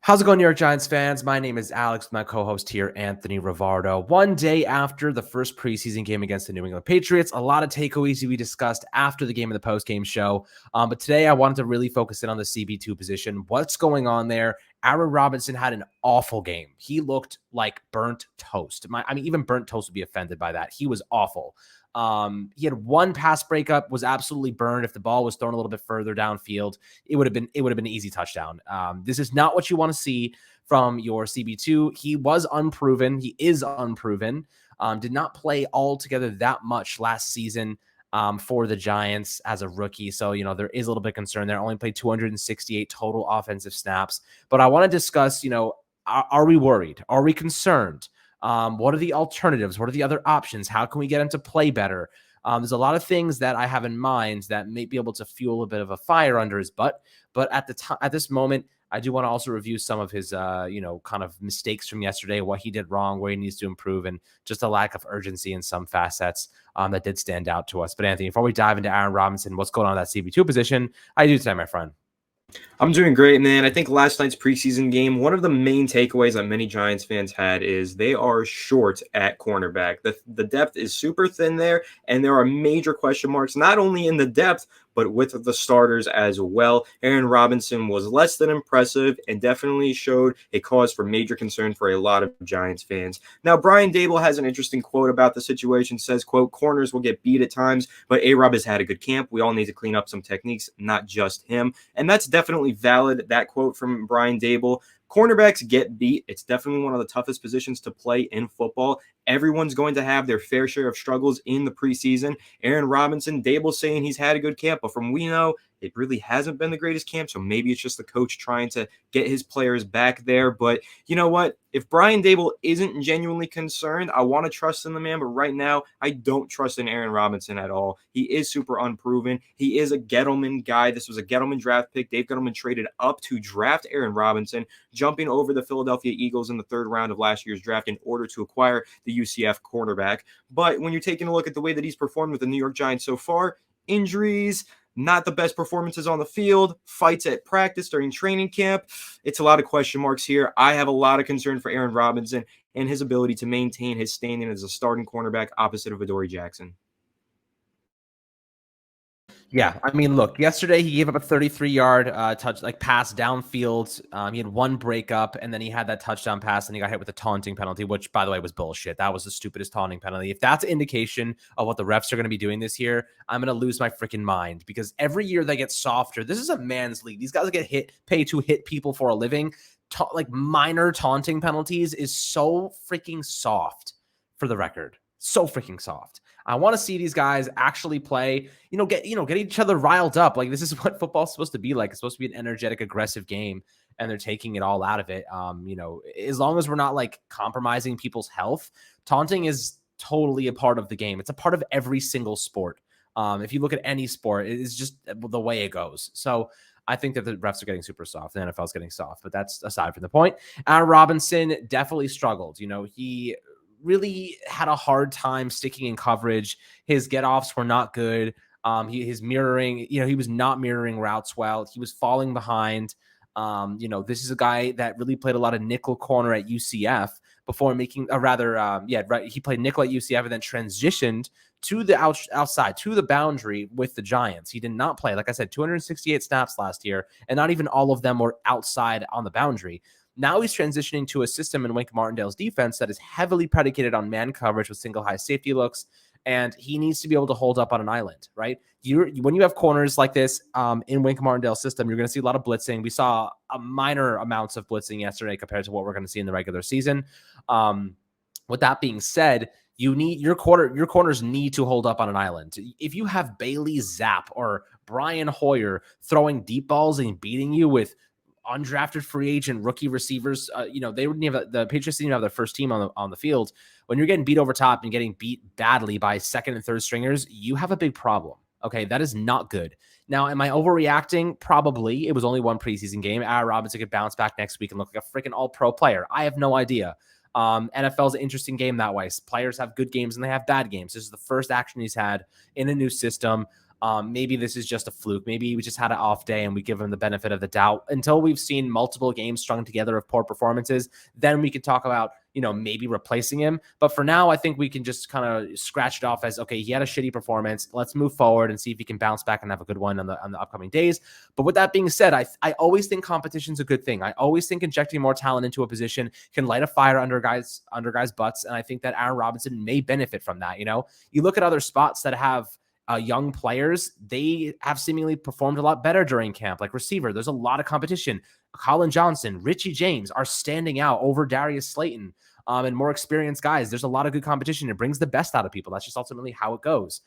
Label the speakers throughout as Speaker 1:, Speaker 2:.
Speaker 1: How's it going, New York Giants fans? My name is Alex, with my co-host here, Anthony Rivardo. One day after the first preseason game against the New England Patriots, a lot of takeaways we discussed after the game of the post-game show. But today I wanted to really focus in on the CB2 position. What's going on there? Aaron Robinson had an awful game. He looked like burnt toast. Even burnt toast would be offended by that. He was awful. He had one pass breakup, was absolutely burned. If the ball was thrown a little bit further downfield, it would have been an easy touchdown. This is not what you want to see from your CB2. He was unproven. He is unproven. Did not play altogether that much last season for the Giants as a rookie. So, there is a little bit of concern there. Only played 268 total offensive snaps. But I want to discuss, are we worried? Are we concerned? What are the alternatives? What are the other options? How can we get him to play better? There's a lot of things that I have in mind that may be able to fuel a bit of a fire under his butt. But at this moment, I do want to also review some of his, kind of mistakes from yesterday, what he did wrong, where he needs to improve, and just a lack of urgency in some facets that did stand out to us. But Anthony, before we dive into Aaron Robinson, what's going on in that CB2 position? How do you do today, my friend?
Speaker 2: I'm doing great, man. I think last night's preseason game, one of the main takeaways that many Giants fans had is they are short at cornerback. The depth is super thin there, and there are major question marks, not only in the depth, but with the starters as well. Aaron Robinson was less than impressive and definitely showed a cause for major concern for a lot of Giants fans. Now, Brian Daboll has an interesting quote about the situation, says, quote, corners will get beat at times, but A-Rob has had a good camp. We all need to clean up some techniques, not just him. And that's definitely valid, that quote from Brian Daboll. Cornerbacks get beat. It's definitely one of the toughest positions to play in football. Everyone's going to have their fair share of struggles in the preseason. Aaron Robinson, Daboll saying he's had a good camp, but from we know, it really hasn't been the greatest camp, so maybe it's just the coach trying to get his players back there. But you know what? If Brian Daboll isn't genuinely concerned, I want to trust in the man, but right now, I don't trust in Aaron Robinson at all. He is super unproven. He is a Gettleman guy. This was a Gettleman draft pick. Dave Gettleman traded up to draft Aaron Robinson, jumping over the Philadelphia Eagles in the third round of last year's draft in order to acquire the UCF cornerback. But when you're taking a look at the way that he's performed with the New York Giants so far, injuries, not the best performances on the field, fights at practice during training camp. It's a lot of question marks here. I have a lot of concern for Aaron Robinson and his ability to maintain his standing as a starting cornerback opposite of Adoree Jackson.
Speaker 1: Yeah, look, yesterday he gave up a 33-yard pass downfield. He had one breakup, and then he had that touchdown pass, and he got hit with a taunting penalty, which, by the way, was bullshit. That was the stupidest taunting penalty. If that's an indication of what the refs are going to be doing this year, I'm going to lose my freaking mind, because every year they get softer. This is a man's league. These guys get paid to hit people for a living. Minor taunting penalties is so freaking soft, for the record. So freaking soft. I want to see these guys actually play, get each other riled up. Like, this is what football's supposed to be like. It's supposed to be an energetic, aggressive game, and they're taking it all out of it. As long as we're not compromising people's health, taunting is totally a part of the game. It's a part of every single sport. If you look at any sport, it is just the way it goes. So I think that the refs are getting super soft. The NFL is getting soft, but that's aside from the point. Aaron Robinson definitely struggled. He really had a hard time sticking in coverage. His get-offs were not good. His mirroring, he was not mirroring routes well. He was falling behind. This is a guy that really played a lot of nickel corner at UCF before making he played nickel at UCF and then transitioned to the outside, to the boundary with the Giants. He did not play, like I said, 268 snaps last year, and not even all of them were outside on the boundary. Now he's transitioning to a system in Wink Martindale's defense that is heavily predicated on man coverage with single high safety looks, and he needs to be able to hold up on an island, right? When you have corners like this in Wink Martindale's system, you're going to see a lot of blitzing. We saw a minor amounts of blitzing yesterday compared to what we're going to see in the regular season. With that being said, you need your corners need to hold up on an island. If you have Bailey Zapp or Brian Hoyer throwing deep balls and beating you with undrafted free agent rookie receivers, they wouldn't have the Patriots didn't have their first team on the field. When you're getting beat over top and getting beat badly by second and third stringers, you have a big problem. Okay, that is not good. Now, am I overreacting? Probably. It was only one preseason game. Aaron Robinson could bounce back next week and look like a freaking all-pro player. I have no idea. NFL is an interesting game that way. Players have good games and they have bad games. This is the first action he's had in a new system. Maybe this is just a fluke. Maybe we just had an off day and we give him the benefit of the doubt until we've seen multiple games strung together of poor performances. Then we can talk about, maybe replacing him. But for now, I think we can just kind of scratch it off as, okay, he had a shitty performance. Let's move forward and see if he can bounce back and have a good one on the upcoming days. But with that being said, I always think competition's a good thing. I always think injecting more talent into a position can light a fire under guys' butts. And I think that Aaron Robinson may benefit from that. You look at other spots that have young players, they have seemingly performed a lot better during camp. Like receiver, there's a lot of competition. Colin Johnson, Richie James are standing out over Darius Slayton and more experienced guys. There's a lot of good competition. It brings the best out of people. That's just ultimately how it goes.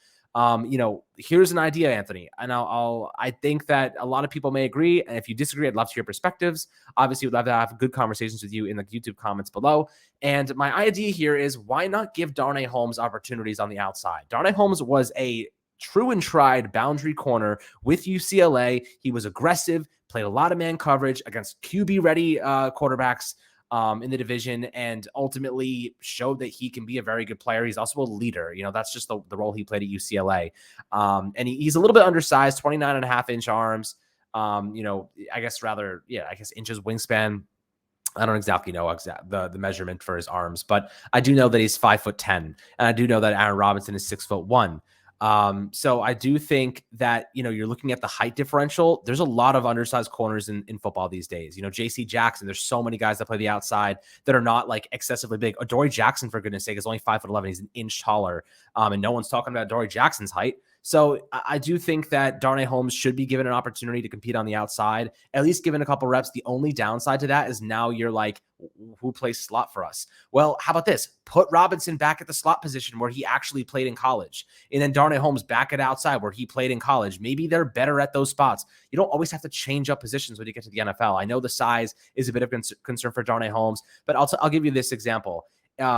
Speaker 1: Here's an idea, Anthony, and I think that a lot of people may agree. And if you disagree, I'd love to hear perspectives. Obviously, we'd love to have good conversations with you in the YouTube comments below. And my idea here is, why not give Darnay Holmes opportunities on the outside? Darnay Holmes was a true and tried boundary corner with UCLA. He was aggressive, played a lot of man coverage against QB-ready quarterbacks in the division, and ultimately showed that he can be a very good player. He's also a leader. That's just the role he played at UCLA. And he's a little bit undersized, 29.5-inch arms. I guess inches wingspan. I don't exactly know the measurement for his arms, but I do know that he's 5'10", and I do know that Aaron Robinson is 6'1". So I do think that, you're looking at the height differential. There's a lot of undersized corners in football these days. JC Jackson, there's so many guys that play the outside that are not like excessively big. Adoree Jackson, for goodness sake, is only 5'11". He's an inch taller. And no one's talking about Adoree Jackson's height. So I do think that Darnay Holmes should be given an opportunity to compete on the outside, at least given a couple reps. The only downside to that is now you're like, who plays slot for us? Well, how about this? Put Robinson back at the slot position where he actually played in college, and then Darnay Holmes back at outside where he played in college. Maybe they're better at those spots. You don't always have to change up positions when you get to the NFL. I know the size is a bit of concern for Darnay Holmes, but I'll give you this example.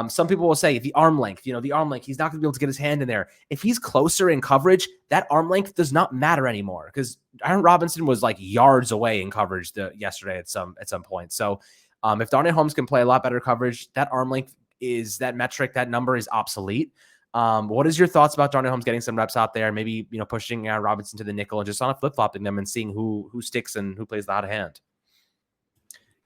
Speaker 1: Some people will say the arm length, he's not going to be able to get his hand in there. If he's closer in coverage, that arm length does not matter anymore, because Aaron Robinson was like yards away in coverage yesterday at some point. So if Darnay Holmes can play a lot better coverage, that arm length is that metric, that number is obsolete. What is your thoughts about Darnay Holmes getting some reps out there, maybe, pushing Aaron Robinson to the nickel and just on a flip-flopping them and seeing who sticks and who plays the hot hand?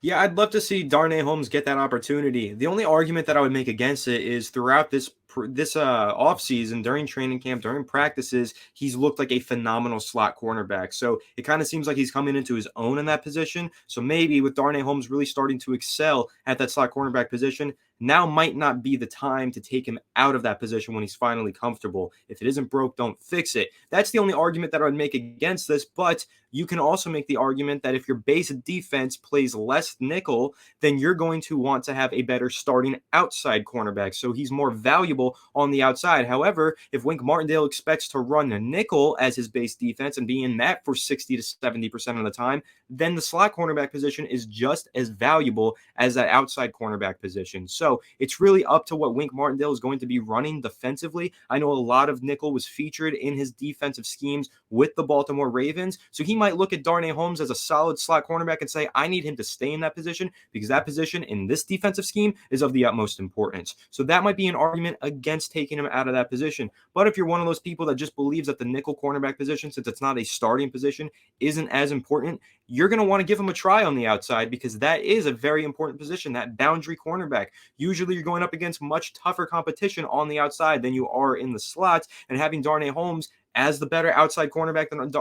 Speaker 2: Yeah, I'd love to see Darnay Holmes get that opportunity. The only argument that I would make against it is throughout this offseason, during training camp, during practices, he's looked like a phenomenal slot cornerback. So it kind of seems like he's coming into his own in that position. So maybe with Darnay Holmes really starting to excel at that slot cornerback position, now might not be the time to take him out of that position when he's finally comfortable. If it isn't broke, don't fix it. That's the only argument that I would make against this. But you can also make the argument that if your base defense plays less nickel, then you're going to want to have a better starting outside cornerback. So he's more valuable on the outside. However, if Wink Martindale expects to run a nickel as his base defense and be in that for 60 to 70% of the time, then the slot cornerback position is just as valuable as that outside cornerback position. So it's really up to what Wink Martindale is going to be running defensively. I know a lot of nickel was featured in his defensive schemes with the Baltimore Ravens. So he might look at Darnay Holmes as a solid slot cornerback and say, I need him to stay in that position because that position in this defensive scheme is of the utmost importance. So that might be an argument against taking him out of that position. But if you're one of those people that just believes that the nickel cornerback position, since it's not a starting position, isn't as important, you're going to want to give him a try on the outside because that is a very important position, that boundary cornerback. Usually you're going up against much tougher competition on the outside than you are in the slots, and having Darnay Holmes as the better outside cornerback than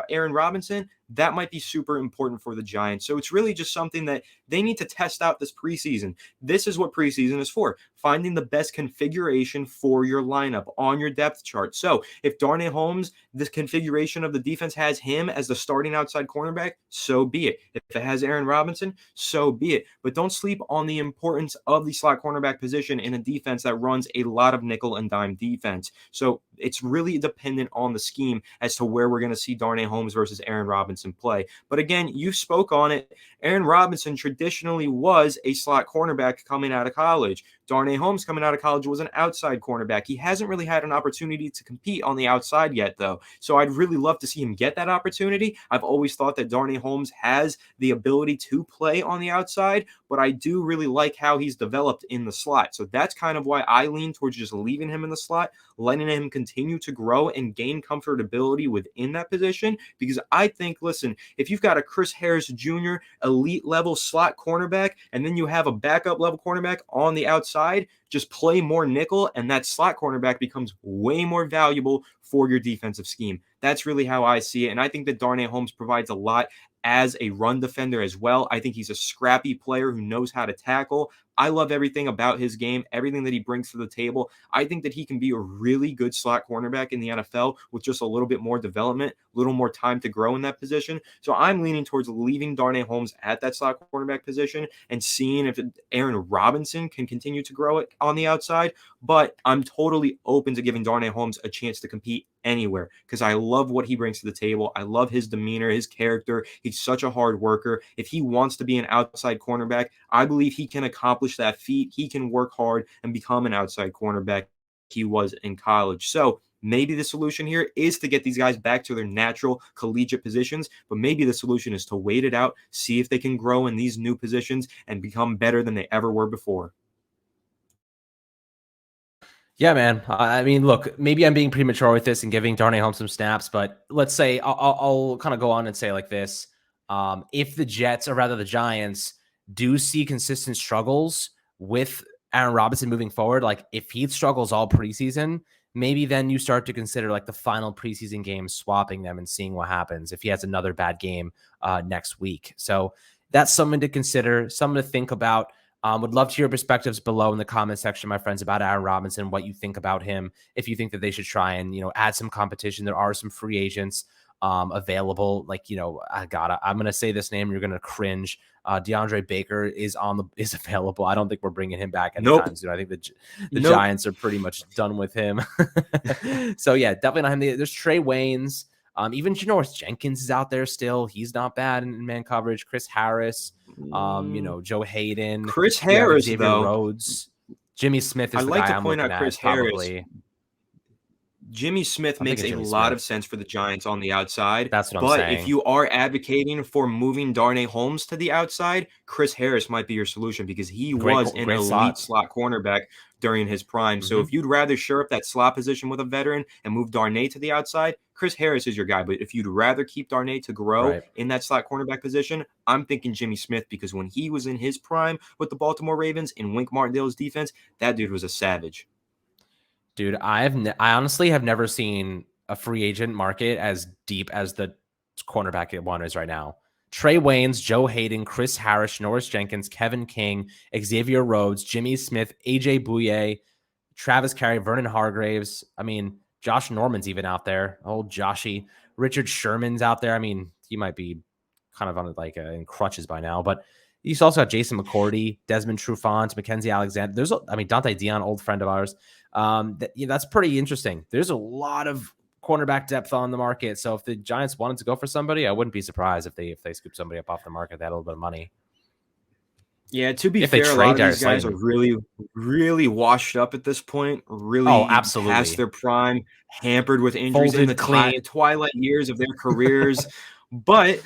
Speaker 2: Aaron Robinson, that might be super important for the Giants. So it's really just something that they need to test out this preseason. This is what preseason is for, finding the best configuration for your lineup on your depth chart. So if Darnay Holmes, this configuration of the defense has him as the starting outside cornerback, so be it. If it has Aaron Robinson, so be it. But don't sleep on the importance of the slot cornerback position in a defense that runs a lot of nickel and dime defense. So it's really dependent on the scheme as to where we're going to see Darnay Holmes versus Aaron Robinson play. But again, you spoke on it. Aaron Robinson traditionally was a slot cornerback coming out of college. Darnay Holmes coming out of college was an outside cornerback. He hasn't really had an opportunity to compete on the outside yet, though. So I'd really love to see him get that opportunity. I've always thought that Darnay Holmes has the ability to play on the outside, but I do really like how he's developed in the slot. So that's kind of why I lean towards just leaving him in the slot, letting him continue to grow and gain comfortability within that position. Because I think, listen, if you've got a Chris Harris Jr. elite level slot cornerback, and then you have a backup level cornerback on the outside, just play more nickel, and that slot cornerback becomes way more valuable for your defensive scheme. That's really how I see it. And I think that Darnay Holmes provides a lot as a run defender as well. I think he's a scrappy player who knows how to tackle. I love everything about his game, everything that he brings to the table. I think that he can be a really good slot cornerback in the NFL with just a little bit more development, a little more time to grow in that position. So I'm leaning towards leaving Darnay Holmes at that slot cornerback position and seeing if Aaron Robinson can continue to grow it on the outside. But I'm totally open to giving Darnay Holmes a chance to compete anywhere because I love what he brings to the table. I love his demeanor, his character. He's such a hard worker. If he wants to be an outside cornerback, I believe he can accomplish that feat. He can work hard and become an outside cornerback he was in college. So maybe the solution here is to get these guys back to their natural collegiate positions, but maybe the solution is to wait it out, see if they can grow in these new positions and become better than they ever were before.
Speaker 1: Yeah, man. I mean, look, maybe I'm being premature with this and giving Darnay Holmes some snaps, but let's say I'll kind of go on and say like this. If the Jets, or rather the Giants, do see consistent struggles with Aaron Robinson moving forward, like if he struggles all preseason, maybe then you start to consider like the final preseason games, swapping them and seeing what happens if he has another bad game next week. So that's something to consider, something to think about. Would love to hear perspectives below in the comment section, my friends, about Aaron Robinson, what you think about him, if you think that they should try and, add some competition. There are some free agents available. Like, I'm going to say this name, you're going to cringe. DeAndre Baker is available. I don't think we're bringing him back anytime soon. I think the Giants are pretty much done with him. So yeah, definitely not him. There's Trey Waynes. Even Janoris Jenkins is out there still. He's not bad in man coverage. Chris Harris, Joe Hayden,
Speaker 2: Chris Harris,
Speaker 1: Xavier
Speaker 2: though.
Speaker 1: Rhodes, Jimmy Smith is the guy I'm looking at. Probably.
Speaker 2: Jimmy Smith makes a lot of sense for the Giants on the outside.
Speaker 1: That's what I'm saying.
Speaker 2: But if you are advocating for moving Darnay Holmes to the outside, Chris Harris might be your solution because he was an elite slot cornerback during his prime. Mm-hmm. So if you'd rather shore up that slot position with a veteran and move Darnay to the outside, Chris Harris is your guy. But if you'd rather keep Darnay to grow in that slot cornerback position, I'm thinking Jimmy Smith because when he was in his prime with the Baltimore Ravens in Wink Martindale's defense, that dude was a savage.
Speaker 1: Dude, I honestly have never seen a free agent market as deep as the cornerback one is right now. Trey Waynes, Joe Hayden, Chris Harris, Norris Jenkins, Kevin King, Xavier Rhodes, Jimmy Smith, AJ Bouye, Travis Carey, Vernon Hargraves. I mean, Josh Norman's even out there. Old Joshy. Richard Sherman's out there. I mean, he might be kind of on in crutches by now, but he's also got Jason McCourty, Desmond Trufant, Mackenzie Alexander. Dante Dion, old friend of ours. That's pretty interesting. There's a lot of cornerback depth on the market. So if the Giants wanted to go for somebody, I wouldn't be surprised if they scoop somebody up off the market that had a little bit of money.
Speaker 2: Yeah, to be fair, a lot of these guys are really, really washed up at this point. Really
Speaker 1: absolutely
Speaker 2: past their prime, hampered with injuries in the twilight years of their careers. But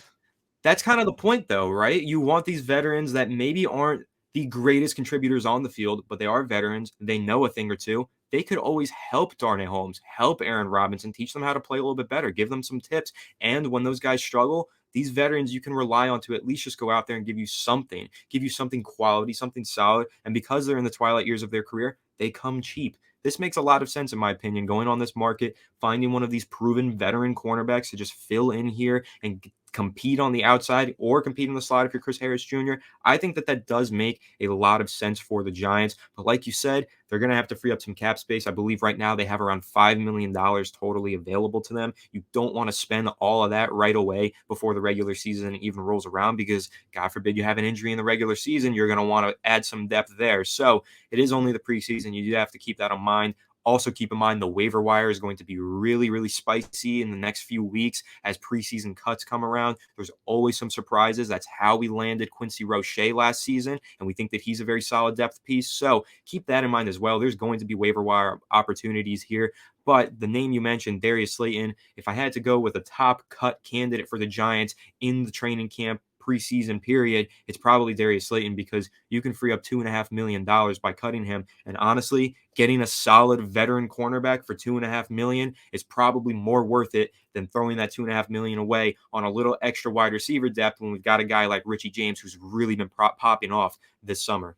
Speaker 2: that's kind of the point, though, right? You want these veterans that maybe aren't the greatest contributors on the field, but they are veterans. They know a thing or two. They could always help Darnay Holmes, help Aaron Robinson, teach them how to play a little bit better, give them some tips. And when those guys struggle, these veterans you can rely on to at least just go out there and give you something quality, something solid. And because they're in the twilight years of their career, they come cheap. This makes a lot of sense, in my opinion, going on this market, finding one of these proven veteran cornerbacks to just fill in here and compete on the outside or compete in the slot if you're Chris Harris Jr. I think that does make a lot of sense for the Giants. But like you said, they're going to have to free up some cap space. I believe right now they have around $5 million totally available to them. You don't want to spend all of that right away before the regular season even rolls around because, God forbid, you have an injury in the regular season. You're going to want to add some depth there. So it is only the preseason. You do have to keep that in mind. Also, keep in mind the waiver wire is going to be really, really spicy in the next few weeks as preseason cuts come around. There's always some surprises. That's how we landed Quincy Roche last season, and we think that he's a very solid depth piece. So keep that in mind as well. There's going to be waiver wire opportunities here. But the name you mentioned, Darius Slayton, if I had to go with a top cut candidate for the Giants in the training camp preseason period, it's probably Darius Slayton, because you can free up $2.5 million by cutting him. And honestly, getting a solid veteran cornerback for $2.5 million is probably more worth it than throwing that $2.5 million away on a little extra wide receiver depth when we've got a guy like Richie James who's really been popping off this summer.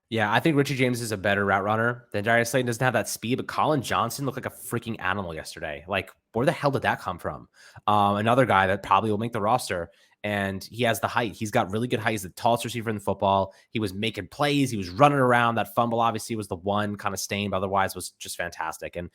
Speaker 1: Yeah, I think Richie James is a better route runner than Darius Slayton. Doesn't have that speed, but Colin Johnson looked like a freaking animal yesterday. Like, where the hell did that come from? Another guy that probably will make the roster, and he has the height. He's got really good height. He's the tallest receiver in the football. He was making plays. He was running around. That fumble obviously was the one kind of stain, but otherwise was just fantastic. And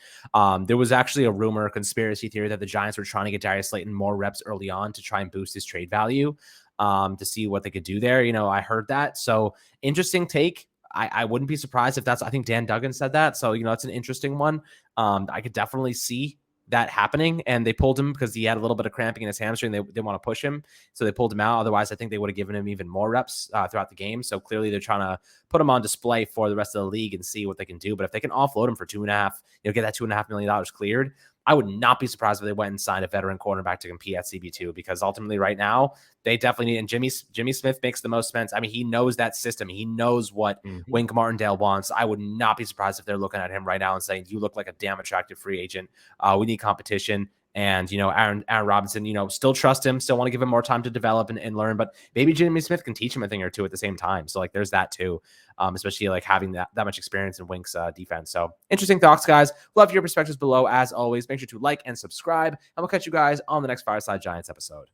Speaker 1: there was actually a rumor, conspiracy theory, that the Giants were trying to get Darius Slayton more reps early on to try and boost his trade value, to see what they could do there. I heard that. So interesting take. I wouldn't be surprised if I think Dan Duggan said that. So, it's an interesting one. I could definitely see that happening, and they pulled him because he had a little bit of cramping in his hamstring. They want to push him, so they pulled him out. Otherwise, I think they would have given him even more reps throughout the game. So clearly, they're trying to put him on display for the rest of the league and see what they can do. But if they can offload him for get that $2.5 million cleared, I would not be surprised if they went and signed a veteran cornerback to compete at CB2, because ultimately right now they definitely need, and Jimmy Smith makes the most sense. I mean, he knows that system. He knows what Wink Martindale wants. I would not be surprised if they're looking at him right now and saying, you look like a damn attractive free agent. We need competition. And, Aaron Robinson, still trust him, still want to give him more time to develop and learn, but maybe Jimmy Smith can teach him a thing or two at the same time. So there's that too, especially having that much experience in Wink's defense. So interesting thoughts, guys. Love your perspectives below. As always, make sure to like and subscribe, and we'll catch you guys on the next Fireside Giants episode.